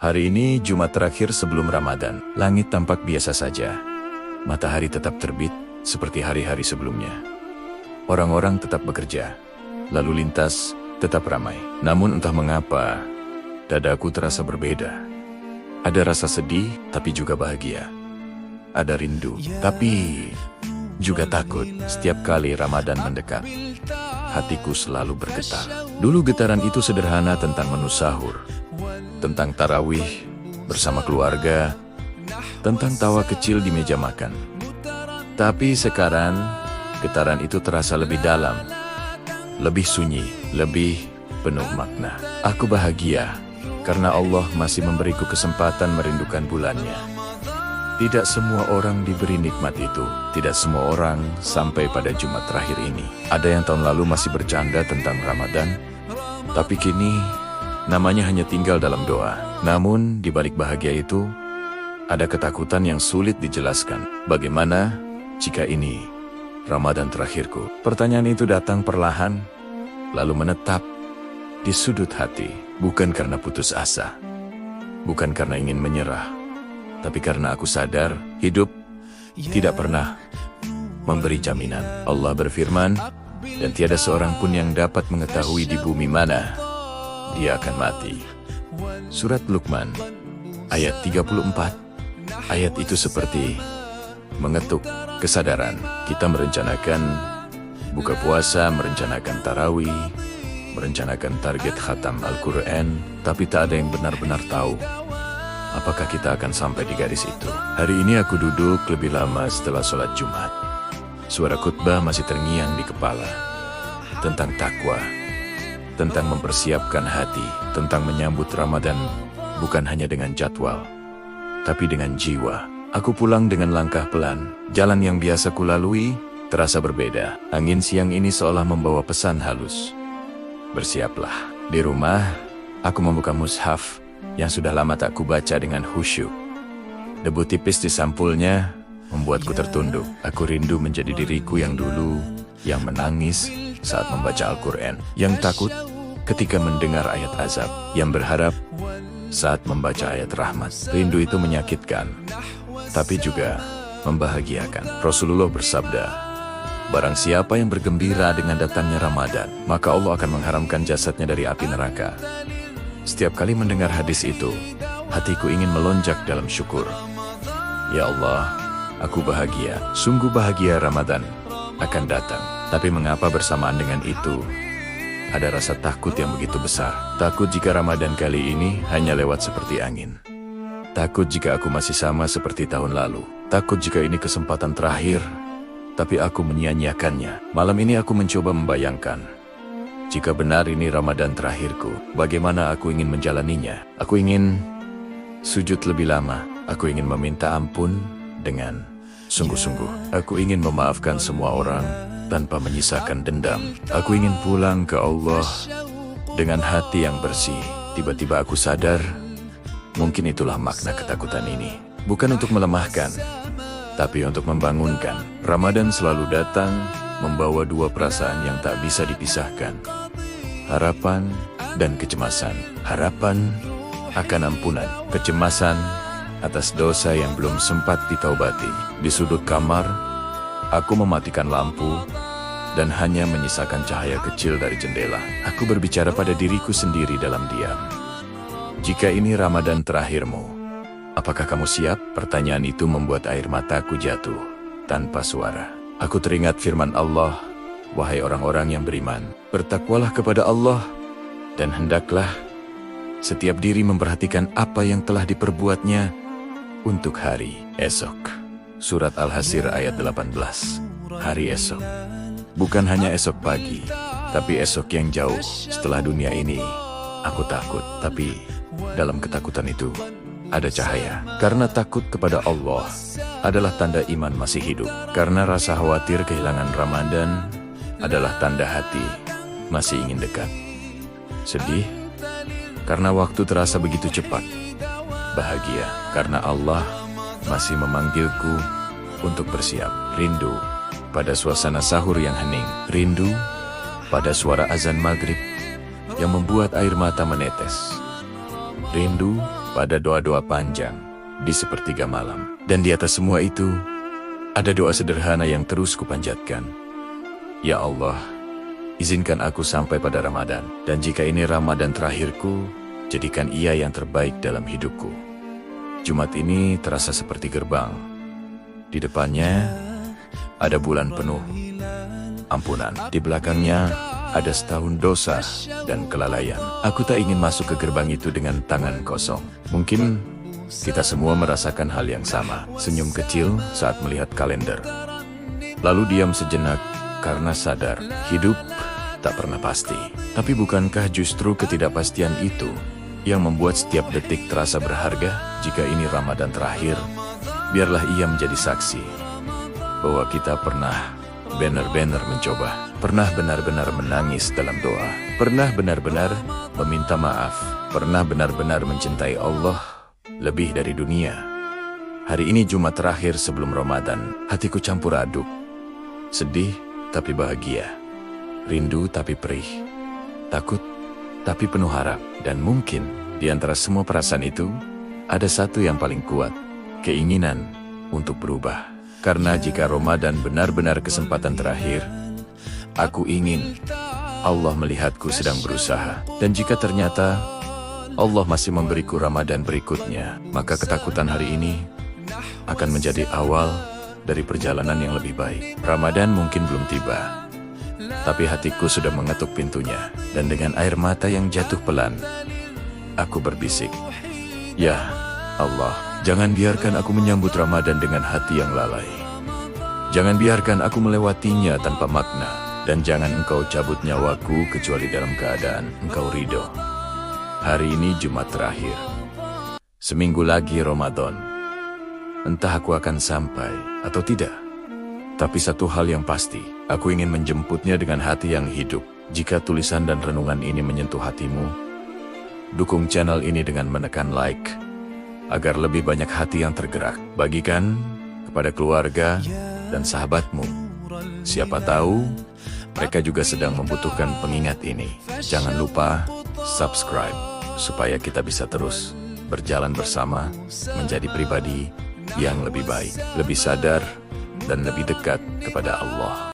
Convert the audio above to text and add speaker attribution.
Speaker 1: Hari ini Jumat terakhir sebelum Ramadan. Langit tampak biasa saja. Matahari tetap terbit seperti hari-hari sebelumnya. Orang-orang tetap bekerja. Lalu lintas tetap ramai. Namun entah mengapa, dadaku terasa berbeda. Ada rasa sedih, tapi juga bahagia. Ada rindu, tapi juga takut. Setiap kali Ramadan mendekat, hatiku selalu bergetar. Dulu getaran itu sederhana, tentang menu sahur, tentang tarawih bersama keluarga, tentang tawa kecil di meja makan. Tapi sekarang, getaran itu terasa lebih dalam, lebih sunyi, lebih penuh makna. Aku bahagia karena Allah masih memberiku kesempatan merindukan bulannya. Tidak semua orang diberi nikmat itu. Tidak semua orang sampai pada Jumat terakhir ini. Ada yang tahun lalu masih bercanda tentang Ramadan, tapi kini namanya hanya tinggal dalam doa. Namun di balik bahagia itu, ada ketakutan yang sulit dijelaskan. Bagaimana jika ini Ramadan terakhirku? Pertanyaan itu datang perlahan, lalu menetap di sudut hati. Bukan karena putus asa, bukan karena ingin menyerah, tapi karena aku sadar hidup tidak pernah memberi jaminan. Allah berfirman, dan tiada seorang pun yang dapat mengetahui di bumi mana dia akan mati. Surat Luqman ayat 34. Ayat itu seperti mengetuk kesadaran. Kita merencanakan buka puasa, merencanakan tarawih, merencanakan target khatam Al-Quran, tapi tak ada yang benar-benar tahu apakah kita akan sampai di garis itu. Hari ini aku duduk lebih lama setelah sholat Jumat. Suara khutbah masih terngiang di kepala. Tentang takwa, tentang mempersiapkan hati, tentang menyambut Ramadan bukan hanya dengan jadwal, tapi dengan jiwa. Aku pulang dengan langkah pelan. Jalan yang biasa kulalui terasa berbeda. Angin siang ini seolah membawa pesan halus. Bersiaplah. Di rumah, aku membuka mushaf yang sudah lama tak kubaca dengan khusyuk. Debu tipis di sampulnya membuatku tertunduk. Aku rindu menjadi diriku yang dulu, yang menangis saat membaca Al-Quran, yang takut ketika mendengar ayat azab, yang berharap saat membaca ayat rahmat. Rindu itu menyakitkan, tapi juga membahagiakan. Rasulullah bersabda, barang siapa yang bergembira dengan datangnya Ramadan, maka Allah akan mengharamkan jasadnya dari api neraka. Setiap kali mendengar hadis itu, hatiku ingin melonjak dalam syukur. Ya Allah, aku bahagia, sungguh bahagia Ramadan akan datang. Tapi mengapa bersamaan dengan itu, ada rasa takut yang begitu besar. Takut jika Ramadan kali ini hanya lewat seperti angin. Takut jika aku masih sama seperti tahun lalu. Takut jika ini kesempatan terakhir, tapi aku menyia-nyiakannya. Malam ini aku mencoba membayangkan, jika benar ini Ramadan terakhirku, bagaimana aku ingin menjalaninya. Aku ingin sujud lebih lama. Aku ingin meminta ampun dengan sungguh-sungguh. Aku ingin memaafkan semua orang tanpa menyisakan dendam. Aku ingin pulang ke Allah dengan hati yang bersih. Tiba-tiba aku sadar, mungkin itulah makna ketakutan ini. Bukan untuk melemahkan, tapi untuk membangunkan. Ramadan selalu datang membawa dua perasaan yang tak bisa dipisahkan. Harapan dan kecemasan. Harapan akan ampunan. Kecemasan atas dosa yang belum sempat ditaubati. Di sudut kamar, aku mematikan lampu dan hanya menyisakan cahaya kecil dari jendela. Aku berbicara pada diriku sendiri dalam diam. Jika ini Ramadan terakhirmu, apakah kamu siap? Pertanyaan itu membuat air mataku jatuh tanpa suara. Aku teringat firman Allah, wahai orang-orang yang beriman, bertakwalah kepada Allah, dan hendaklah setiap diri memperhatikan apa yang telah diperbuatnya untuk hari esok. Surat Al-Hasr ayat 18. Hari esok. Bukan hanya esok pagi, tapi esok yang jauh setelah dunia ini. Aku takut, tapi dalam ketakutan itu ada cahaya. Karena takut kepada Allah adalah tanda iman masih hidup. Karena rasa khawatir kehilangan Ramadan adalah tanda hati masih ingin dekat. Sedih karena waktu terasa begitu cepat. Bahagia karena Allah masih memanggilku untuk bersiap. Rindu pada suasana sahur yang hening. Rindu pada suara azan maghrib yang membuat air mata menetes. Rindu pada doa-doa panjang di sepertiga malam. Dan di atas semua itu, ada doa sederhana yang terus kupanjatkan. Ya Allah, izinkan aku sampai pada Ramadan. Dan jika ini Ramadan terakhirku, jadikan ia yang terbaik dalam hidupku. Jumat ini terasa seperti gerbang. Di depannya ada bulan penuh ampunan. Di belakangnya ada setahun dosa dan kelalaian. Aku tak ingin masuk ke gerbang itu dengan tangan kosong. Mungkin kita semua merasakan hal yang sama. Senyum kecil saat melihat kalender. Lalu diam sejenak karena sadar hidup tak pernah pasti. Tapi bukankah justru ketidakpastian itu yang membuat setiap detik terasa berharga? Jika ini Ramadan terakhir, biarlah ia menjadi saksi bahwa kita pernah benar-benar mencoba, pernah benar-benar menangis dalam doa, pernah benar-benar meminta maaf, pernah benar-benar mencintai Allah lebih dari dunia. Hari ini Jumat terakhir sebelum Ramadan, hatiku campur aduk. Sedih tapi bahagia, rindu tapi perih, takut tapi penuh harap. Dan mungkin di antara semua perasaan itu, ada satu yang paling kuat, keinginan untuk berubah. Karena jika Ramadan benar-benar kesempatan terakhir, aku ingin Allah melihatku sedang berusaha. Dan jika ternyata Allah masih memberiku Ramadan berikutnya, maka ketakutan hari ini akan menjadi awal dari perjalanan yang lebih baik. Ramadan mungkin belum tiba, tapi hatiku sudah mengetuk pintunya. Dan dengan air mata yang jatuh pelan, aku berbisik, Ya Allah, jangan biarkan aku menyambut Ramadan dengan hati yang lalai. Jangan biarkan aku melewatinya tanpa makna. Dan jangan Engkau cabut nyawaku kecuali dalam keadaan Engkau ridho. Hari ini Jumat terakhir. Seminggu lagi Ramadan. Entah aku akan sampai atau tidak. Tapi satu hal yang pasti, aku ingin menjemputnya dengan hati yang hidup. Jika tulisan dan renungan ini menyentuh hatimu, dukung channel ini dengan menekan like, agar lebih banyak hati yang tergerak. Bagikan kepada keluarga dan sahabatmu. Siapa tahu, mereka juga sedang membutuhkan pengingat ini. Jangan lupa subscribe, supaya kita bisa terus berjalan bersama, menjadi pribadi yang lebih baik, lebih sadar, dan lebih dekat kepada Allah.